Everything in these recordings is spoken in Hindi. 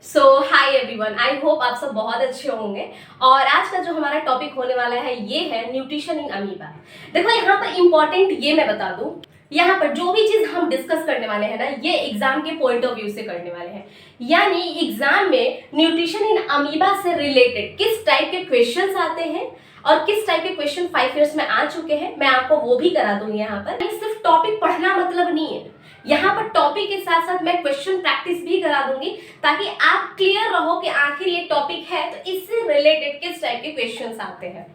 So hi everyone, I hope आप सब बहुत अच्छे होंगे। और आज का जो हमारा टॉपिक होने वाला है ये है न्यूट्रिशन इन अमीबा। देखो यहाँ पर इंपॉर्टेंट ये मैं बता दूं, यहाँ पर जो भी चीज हम डिस्कस करने वाले हैं ना, ये एग्जाम के पॉइंट ऑफ व्यू से करने वाले हैं। यानी एग्जाम में न्यूट्रिशन इन अमीबा से रिलेटेड किस टाइप के क्वेश्चंस आते हैं और किस टाइप के क्वेश्चन 5 ईयर्स में आ चुके हैं, मैं आपको वो भी करा दूंगी। यहाँ पर सिर्फ टॉपिक पढ़ना मतलब नहीं है, यहाँ पर टॉपिक के साथ साथ मैं क्वेश्चन प्रैक्टिस भी करा दूंगी ताकि आप क्लियर रहो कि आखिर ये टॉपिक है तो इससे रिलेटेड किस टाइप के क्वेश्चंस आते हैं।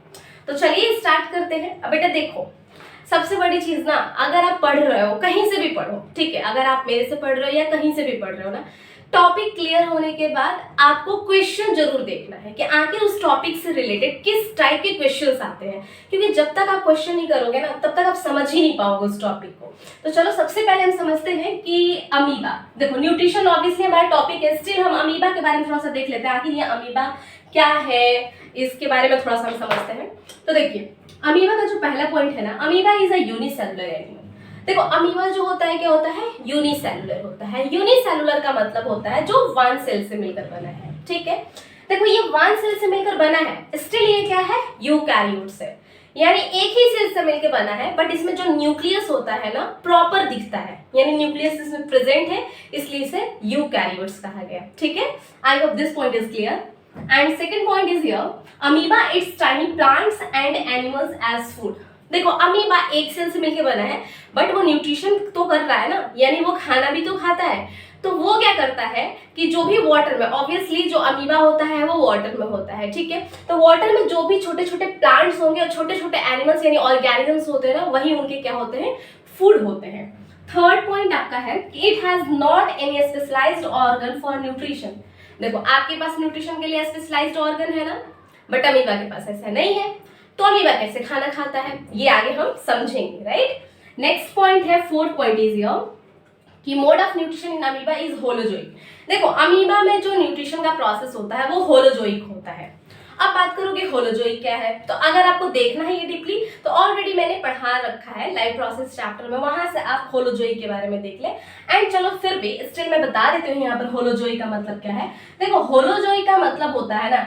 तो चलिए स्टार्ट करते हैं। अब बेटा देखो, सबसे बड़ी चीज ना, अगर आप पढ़ रहे हो, कहीं से भी पढ़ो, ठीक है, अगर आप मेरे से पढ़ रहे हो या कहीं से भी पढ़ रहे हो ना, टॉपिक क्लियर होने के बाद आपको क्वेश्चन जरूर देखना है कि आखिर उस टॉपिक से रिलेटेड किस टाइप के क्वेश्चंस आते हैं, क्योंकि जब तक आप क्वेश्चन नहीं करोगे ना तब तक आप समझ ही नहीं पाओगे उस टॉपिक को। तो चलो सबसे पहले हम समझते हैं कि अमीबा, देखो न्यूट्रिशन ऑब्वियसली हमारा टॉपिक है, स्टिल हम अमीबा के बारे में थोड़ा सा देख लेते हैं, आखिर ये अमीबा क्या है, इसके बारे में थोड़ा सा हम समझते हैं। तो देखिए, अमीबा का जो पहला पॉइंट है ना, amoeba is a unicellular animal. देखो अमीबा जो होता है क्या होता है, यूनिसेलुलर होता है। यूनिसेलुलर का मतलब होता है जो वन सेल से मिलकर बना है, ठीक है। देखो ये वन सेल से मिलकर बना है, स्टिल ये क्या है, यूकैरियोट्स है, यानी एक ही सेल से मिलकर बना है, बट इसमें जो न्यूक्लियस होता है ना प्रॉपर दिखता है, यानी न्यूक्लियस इसमें प्रेजेंट है, इसलिए इसे यूकैरियोट्स कहा गया, ठीक है। I hope this point is clear. And second point is here, amoeba it's tiny plants and animals as food. देखो अमीबा एक सेल से मिलके बना है, बट वो न्यूट्रिशन तो कर रहा है ना, यानी वो खाना भी तो खाता है। तो वो क्या करता है कि जो भी वाटर में, ऑब्वियसली जो अमीबा होता है वो वाटर में होता है, ठीक है। तो वाटर में जो भी छोटे छोटे प्लांट्स होंगे और छोटे छोटे एनिमल्स यानी ऑर्गेनिजम्स होते हैं ना, वही उनके क्या होते हैं, फूड होते हैं। थर्ड पॉइंट आपका है कि it has not any specialized organ for nutrition. देखो आपके पास न्यूट्रिशन के लिए स्पेशलाइज्ड ऑर्गन है ना, बट अमीबा के पास ऐसा नहीं है। तो अमीबा कैसे खाना खाता है, ये आगे हम समझेंगे, राइट। नेक्स्ट पॉइंट है, फोर्थ पॉइंट इज हियर कि mode of nutrition in amoeba is holozoic. देखो अमीबा में जो न्यूट्रिशन का प्रोसेस होता है वो होलोजोइक होता है। अब बात करोगे होलोजोइक क्या है, तो अगर आपको देखना है ये डीपली तो ऑलरेडी मैंने पढ़ा रखा है लाइफ प्रोसेस चैप्टर में, वहां से आप होलोजोइक के बारे में देख ले। एंड चलो फिर भी स्टिल मैं बता देती हूँ यहाँ पर होलोजोइक का मतलब क्या है। देखो होलोजोइक का मतलब होता है ना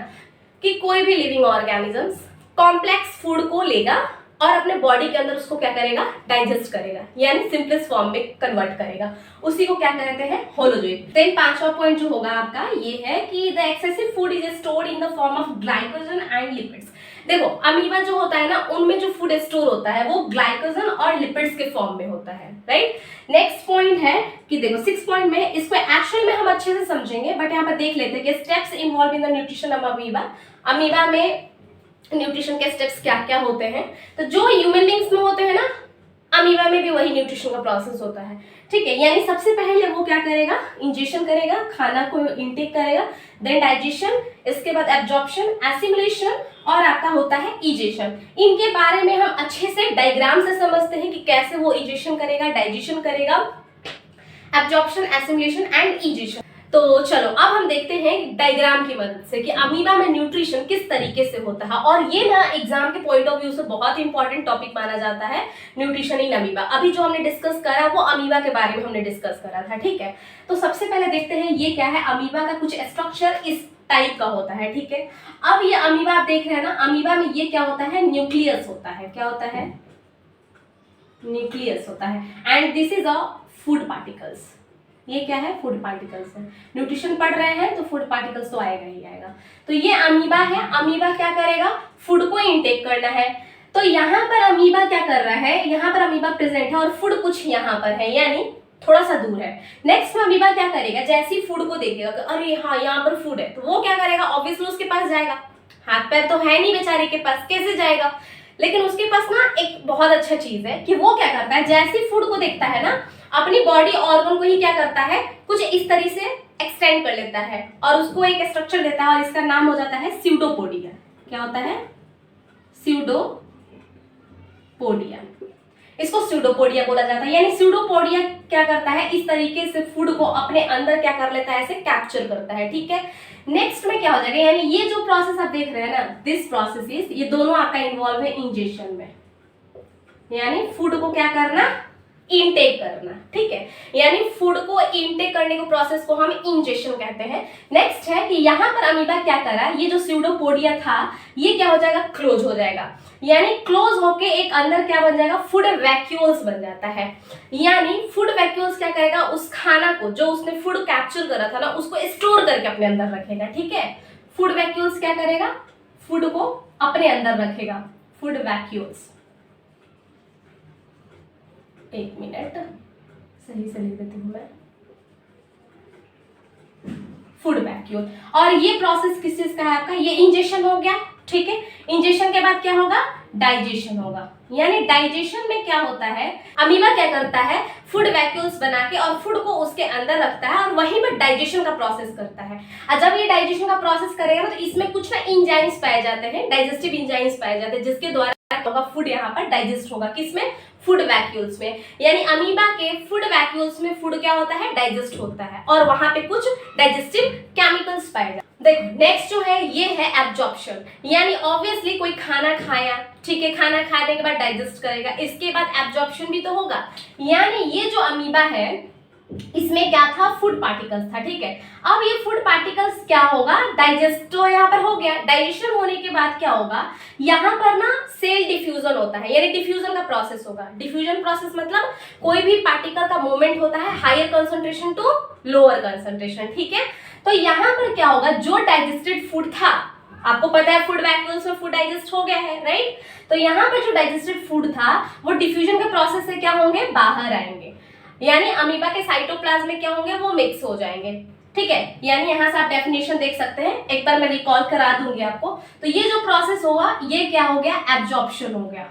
कि कोई भी लिविंग ऑर्गेनिजम्स कॉम्प्लेक्स फूड को लेगा और अपने बॉडी के अंदर उसको क्या करेगा, डाइजेस्ट करेगा, यानी सिंपलेस्ट फॉर्म में कन्वर्ट करेगा, उसी को क्या कहते हैं, होलोजोइक। देन पांचवा पॉइंट जो होगा आपका ये है कि the excessive food is stored in the form of glycogen and lipids. देखो अमीबा जो होता है ना, उनमें जो फूड स्टोर होता है वो ग्लाइकोजन और लिपिड्स के फॉर्म में होता है, राइट। नेक्स्ट पॉइंट है कि देखो 6 पॉइंट में, इसको एक्चुअल में हम अच्छे से समझेंगे, बट यहाँ पर देख लेते हैं कि steps involve in the nutrition of amoeba. Amoeba में न्यूट्रिशन के स्टेप्स क्या क्या होते हैं, तो जो ह्यूमन बींग्स में होते हैं ना, अमीबा में भी वही न्यूट्रिशन का प्रोसेस होता है, ठीक है। यानी सबसे पहले वो क्या करेगा, इंजेक्शन करेगा, खाना को इनटेक करेगा, देन डाइजेशन, इसके बाद एब्जॉर्प्शन, एसिमिलेशन और आपका होता है इजेशन। इनके बारे में हम अच्छे से डायग्राम से समझते हैं कि कैसे वो इजेशन करेगा, डाइजेशन करेगा, एब्जॉर्प्शन, एसिमिलेशन एंड इजेशन। तो चलो अब हम देखते हैं डायग्राम की मदद से कि अमीबा में न्यूट्रिशन किस तरीके से होता है। और ये ना एग्जाम के पॉइंट ऑफ व्यू से बहुत इंपॉर्टेंट टॉपिक माना जाता है, न्यूट्रिशन इन अमीबा। अभी जो हमने डिस्कस करा वो अमीबा के बारे में हमने डिस्कस करा था, ठीक है। तो सबसे पहले देखते हैं ये क्या है, अमीबा का कुछ स्ट्रक्चर इस टाइप का होता है, ठीक है। अब ये अमीबा आप देख रहे हैं ना, अमीबा में ये क्या होता है, न्यूक्लियस होता है, क्या होता है, न्यूक्लियस होता है। And this is a food particles, ये क्या है, फूड पार्टिकल्स है। न्यूट्रिशन पढ़ रहे हैं तो फूड पार्टिकल्स तो आएगा ही आएगा। तो ये अमीबा है, अमीबा क्या करेगा, फूड को इनटेक करना है। तो यहाँ पर अमीबा क्या कर रहा है, यहाँ पर अमीबा प्रेजेंट है और फूड कुछ यहाँ पर है, यानी थोड़ा सा दूर है। नेक्स्ट में अमीबा क्या करेगा, जैसे ही फूड को देखेगा अरे हाँ यहाँ पर फूड है, तो वो क्या करेगा, ऑब्वियसली उसके पास जाएगा, हाथ पैर तो है नहीं बेचारे के पास, कैसे जाएगा। लेकिन उसके पास ना एक बहुत अच्छा चीज है कि वो क्या करता है, जैसे ही फूड को देखता है ना, अपनी बॉडी ऑर्गन को ही क्या करता है, कुछ इस तरह से एक्सटेंड कर लेता है और उसको एक स्ट्रक्चर देता है और इसका नाम हो जाता है स्यूडोपोडिया। क्या होता है, स्यूडोपोडिया, इसको स्यूडोपोडिया बोला जाता है। यानी स्यूडोपोडिया क्या करता है, इस तरीके से फूड को अपने अंदर क्या कर लेता है, ऐसे कैप्चर करता है, ठीक है। नेक्स्ट में क्या हो जाएगा, यानी ये जो प्रोसेस आप देख रहे हैं ना, दिस प्रोसेस इज, ये दोनों आपका इन्वॉल्व है इंजेक्शन में, यानी फूड को क्या करना, इनटेक करना, ठीक है, यानी फूड को इनटेक करने के प्रोसेस को हम इंजेशन कहते हैं। नेक्स्ट है कि यहाँ पर अमीबा क्या करा, ये जो स्यूडोपोडिया था ये क्या हो जाएगा, क्लोज हो जाएगा, यानी क्लोज होके एक अंदर क्या बन जाएगा, फूड वैक्यूल्स बन जाता है। यानी फूड वैक्यूल्स क्या करेगा, उस खाना को जो उसने फूड कैप्चर करा था ना उसको स्टोर करके अपने अंदर रखेगा, ठीक है। फूड वैक्यूल्स क्या करेगा, फूड को अपने अंदर रखेगा, फूड वैक्यूल्स। एक मिनट सही से लिख देती हूँ मैं, फूड वैक्यूल। और ये प्रोसेस किस चीज का है आपका, ये इंजेशन हो गया, ठीक है। इंजेशन के बाद क्या होगा, डाइजेशन होगा। यानी डाइजेशन में क्या होता है, अमीबा क्या करता है, फूड वैक्यूल्स बना के और फूड को उसके अंदर रखता है और वहीं पर डाइजेशन का प्रोसेस करता है। और जब ये डाइजेशन का प्रोसेस करेगा तो इसमें कुछ ना इंजाइम्स पाए जाते हैं, डाइजेस्टिव इंजाइम्स पाए जाते हैं, जिसके द्वारा फूड यहाँ पर डाइजेस्ट होगा, किसमें, फूड वैक्यूल्स में। यानी अमीबा के फूड वैक्यूल्स में फूड क्या होता है, डाइजेस्ट होता है और वहां पे कुछ डाइजेस्टिव केमिकल्स पाए जाते हैं। देखो नेक्स्ट जो है ये है एब्जॉर्प्शन, यानी ऑब्वियसली कोई खाना खाया, ठीक है, खाना खाने के बाद डाइजेस्ट करेगा, इसके बाद एब्जॉर्प्शन भी तो होगा। यानी ये जो अमीबा है इसमें क्या था, फूड पार्टिकल्स था, ठीक है। अब ये फूड पार्टिकल्स क्या होगा, डाइजेस्ट तो यहाँ पर हो गया, डाइजेशन होने के बाद क्या होगा, यहाँ पर ना सेल डिफ्यूजन होता है, यानी डिफ्यूजन का प्रोसेस होगा। डिफ्यूजन प्रोसेस मतलब कोई भी पार्टिकल का मूवमेंट होता है higher concentration to lower concentration, ठीक है। तो यहाँ पर क्या होगा, जो डाइजेस्टेड फूड था, आपको पता है फूड वैक्यूल्स में फूड डाइजेस्ट हो गया है, राइट। तो यहाँ पर जो डाइजेस्टेड फूड था वो डिफ्यूजन के प्रोसेस से क्या होंगे, बाहर आएंगे, यानी अमीबा के साइटोप्लाज्म में क्या होंगे, वो मिक्स हो जाएंगे, ठीक है। यानी यहाँ से आप डेफिनेशन देख सकते हैं, एक बार मैं रिकॉल करा दूंगी आपको। तो ये जो प्रोसेस हुआ ये क्या हो गया, एब्जॉर्प्शन हो गया।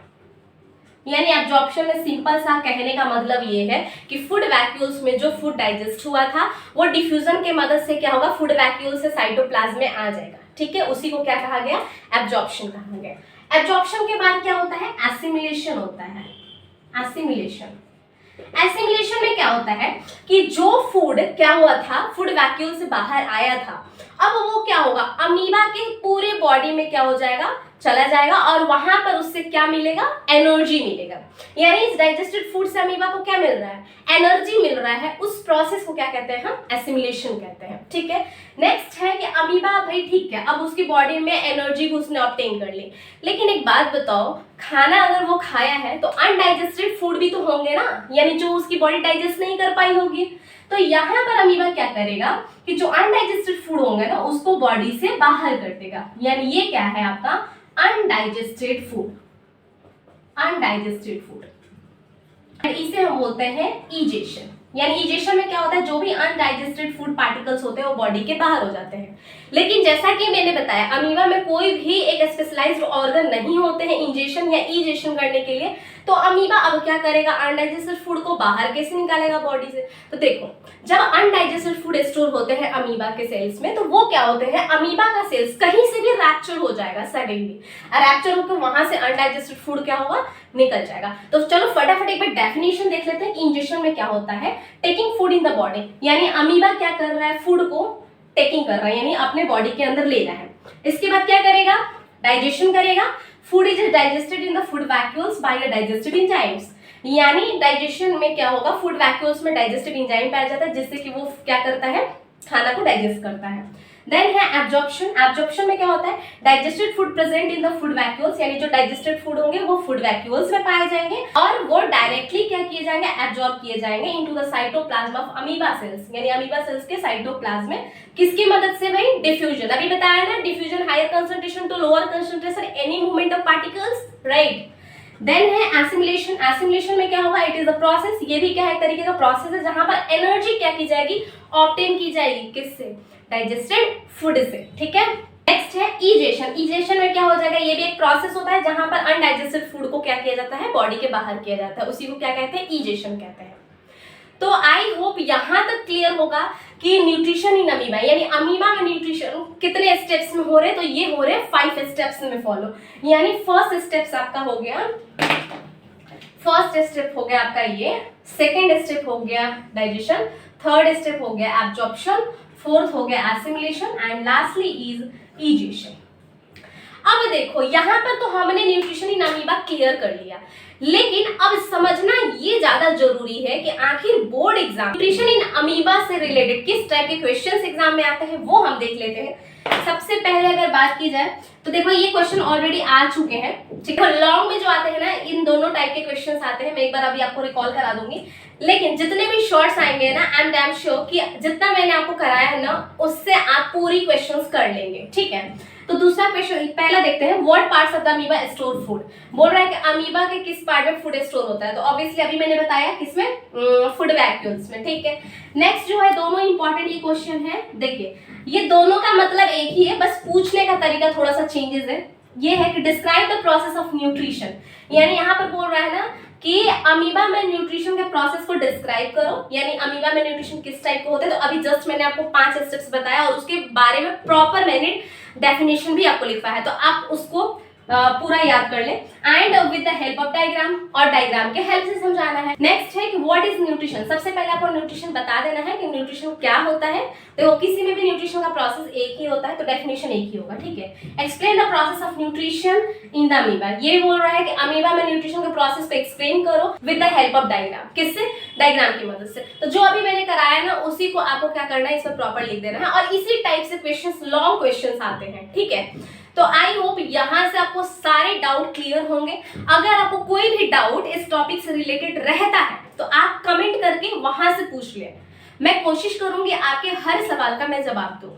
यानी एब्जॉर्प्शन में सिंपल सा कहने का मतलब ये है कि फूड वैक्यूल्स में जो फूड डाइजेस्ट हुआ था वो डिफ्यूजन के मदद से क्या होगा, फूड वैक्यूल से साइटोप्लाज्म में आ जाएगा, ठीक है। उसी को क्या कहा गया, एब्जॉर्प्शन कहा गया। एब्जॉर्प्शन के बाद क्या होता है, एसिमिलेशन होता है। एसिमिलेशन, एसिमिलेशन में क्या होता है कि जो फूड क्या हुआ था, फूड वैक्यूल से बाहर आया था, अब वो क्या होगा, अमीबा के पूरे बॉडी में क्या हो जाएगा, चला जाएगा और वहां पर उससे क्या मिलेगा, एनर्जी मिलेगा। यानी इस डाइजेस्टेड फूड से अमीबा को क्या मिल रहा है, एनर्जी मिल रहा है। उस प्रोसेस को क्या कहते हैं, हम एसिमिलेशन कहते हैं, ठीक है। नेक्स्ट है कि अमीबा भाई ठीक है, अब उसकी बॉडी में एनर्जी को उसने ऑब्टेन कर ली, लेकिन एक बात बताओ, खाना अगर वो खाया है तो अनडाइजेस्टेड फूड भी तो होंगे ना, यानी जो उसकी बॉडी डाइजेस्ट नहीं कर पाई होगी। तो यहाँ पर अमीबा क्या करेगा कि जो अनडाइजेस्टेड फूड होंगे ना उसको बॉडी से बाहर कर देगा। यानी ये क्या है आपका, अनडाइजेस्टेड फूड, अनडाइजेस्टेड फूड। इसे हम बोलते हैं इजेशन। यानी इजेशन में क्या होता है, जो भी अनडाइजेस्टेड फूड पार्टिकल्स होते हैं वो बॉडी के बाहर हो जाते हैं। लेकिन जैसा कि मैंने बताया अमीबा में कोई भी एक स्पेशलाइज्ड ऑर्गन नहीं होते हैं इंजेशन या इजेशन करने के लिए। तो अमीबा अब क्या करेगा, अनडाइजेस्टेड फूड को बाहर कैसे निकालेगा बॉडी से। तो देखो जब अनडाइजेस्टेड फूड स्टोर होते हैं अमीबा के सेल्स में तो वो क्या होते हैं, अमीबा का सेल्स कहीं से भी रैप्चर हो जाएगा सडनली, और रैप्चर होकर वहां से अनडाइजेस्टेड फूड क्या होगा, निकल जाएगा। तो चलो फटाफट एक बार डेफिनेशन देख लेते हैं कि इंजेशन में क्या होता है। Taking food in the body, यानी अमीबा क्या कर रहा है, फूड को टेकिंग कर रहा है, यानी अपने बॉडी के अंदर ले रहा है। इसके बाद क्या करेगा, डाइजेशन करेगा। Food is digested in the food vacuoles by the digestive enzymes, यानी डाइजेशन में क्या होगा, फूड वैक्यूल्स में डाइजेस्टिव एंजाइम पाया जाता है जिससे कि वो क्या करता है, खाना को डाइजेस्ट करता है। देन है एब्जॉर्प्शन। एब्जॉर्प्शन में क्या होता है, digested food present in the food vacuoles, यानी जो डाइजेस्टेड फूड होंगे वो फूड वैक्यूल्स में पाए जाएंगे और वो डायरेक्टली क्या किए जाएंगे, एब्जॉर्ब किए जाएंगे into the cytoplasm of amoeba cells, यानी अमीबा सेल्स के साइटोप्लाज्म में। किसकी मदद से भाई, डिफ्यूजन। अभी बताया ना, diffusion higher concentration to lower concentration any movement of particles, right. Then है एसिमिलेशन। एसिमिलेशन में क्या होगा, इट इज अ प्रोसेस, ये भी क्या है, एक तरीके का प्रोसेस है जहां पर एनर्जी क्या की जाएगी, ऑब्टेन की जाएगी, किससे, डाइजेस्टेड फूड से, ठीक है। नेक्स्ट है इजेशन। इजेशन में क्या हो जाएगा, ये भी एक प्रोसेस होता है जहां पर अनडाइजेस्टेड फूड को क्या किया जाता है, बॉडी के बाहर किया जाता है, उसी को क्या कहते हैं, इजेशन कहते हैं। तो आई होप यहां तक क्लियर होगा कि न्यूट्रिशन इन अमीबा, यानी अमीबा का न्यूट्रिशन कितने स्टेप्स में हो रहे हैं, तो ये हो रहे हैं 5 स्टेप्स में फॉलो। यानी फर्स्ट स्टेप्स आपका हो गया, फर्स्ट स्टेप हो गया आपका ये, सेकेंड स्टेप हो गया डाइजेशन, थर्ड स्टेप हो गया एब्जॉर्प्शन, फोर्थ हो गया assimilation and lastly is egestion. अब देखो यहाँ पर तो हमने न्यूट्रिशन इन अमीबा क्लियर कर लिया, लेकिन अब समझना ये ज्यादा जरूरी है कि आखिर board exam nutrition in amoeba से रिलेटेड किस टाइप के क्वेश्चंस एग्जाम में आते हैं वो हम देख लेते हैं। सबसे पहले अगर बात की जाए तो देखो ये क्वेश्चन ऑलरेडी आ चुके हैं, ठीक है। लॉन्ग में जो आते हैं ना, इन दोनों टाइप के क्वेश्चंस आते हैं, मैं एक बार अभी आपको रिकॉल करा दूंगी। लेकिन जितने भी शॉर्ट्स आएंगे ना, आई एम डैम श्योर कि जितना मैंने आपको कराया है ना, उससे आप पूरी क्वेश्चंस कर लेंगे, ठीक है। तो दूसरा क्वेश्चन पहला देखते हैं, what parts of the amoeba store food. बोल रहा है कि अमीबा के किस पार्ट में फूड स्टोर होता है, तो ऑब्वियसली अभी मैंने बताया किसमें, फूड वैक्यूल्स में, ठीक है। नेक्स्ट जो है, दोनों इंपॉर्टेंट ये क्वेश्चन है, देखिए ये दोनों का मतलब एक ही है, बस पूछने का तरीका थोड़ा सा चेंजेस है। ये है कि describe the process of nutrition, यानी यहाँ पर बोल रहा है ना कि अमीबा में न्यूट्रिशन के प्रोसेस को डिस्क्राइब करो, यानी अमीबा में न्यूट्रिशन किस टाइप का होता है। तो अभी जस्ट मैंने आपको 5 स्टेप्स बताया और उसके बारे में प्रॉपर मैंने डेफिनेशन भी आपको लिखा है, तो आप उसको पूरा याद कर ले, and with the help of diagram, और डायग्राम के हेल्प से समझाना है। नेक्स्ट है कि व्हाट इज न्यूट्रिशन। सबसे पहले आपको न्यूट्रिशन बता देना है कि न्यूट्रिशन क्या होता है। तो किसी में भी न्यूट्रिशन का प्रोसेस एक ही होता है, तो डेफिनेशन एक ही होगा, ठीक है। Explain the process of nutrition in the amoeba, ये बोल रहा है कि अमीबा में न्यूट्रिशन के प्रोसेस को एक्सप्लेन करो with the help of diagram. किससे? डायग्राम की मदद से। तो जो अभी मैंने कराया ना, उसी को आपको क्या करना है, इस पर प्रॉपर लिख देना है, और इसी टाइप से क्वेश्चंस, लॉन्ग क्वेश्चंस आते हैं, ठीक है। तो आई होप यहाँ से आपको सारे डाउट क्लियर होंगे। अगर आपको कोई भी डाउट इस टॉपिक से रिलेटेड रहता है तो आप कमेंट करके वहां से पूछ ले, मैं कोशिश करूंगी आपके हर सवाल का मैं जवाब दूं।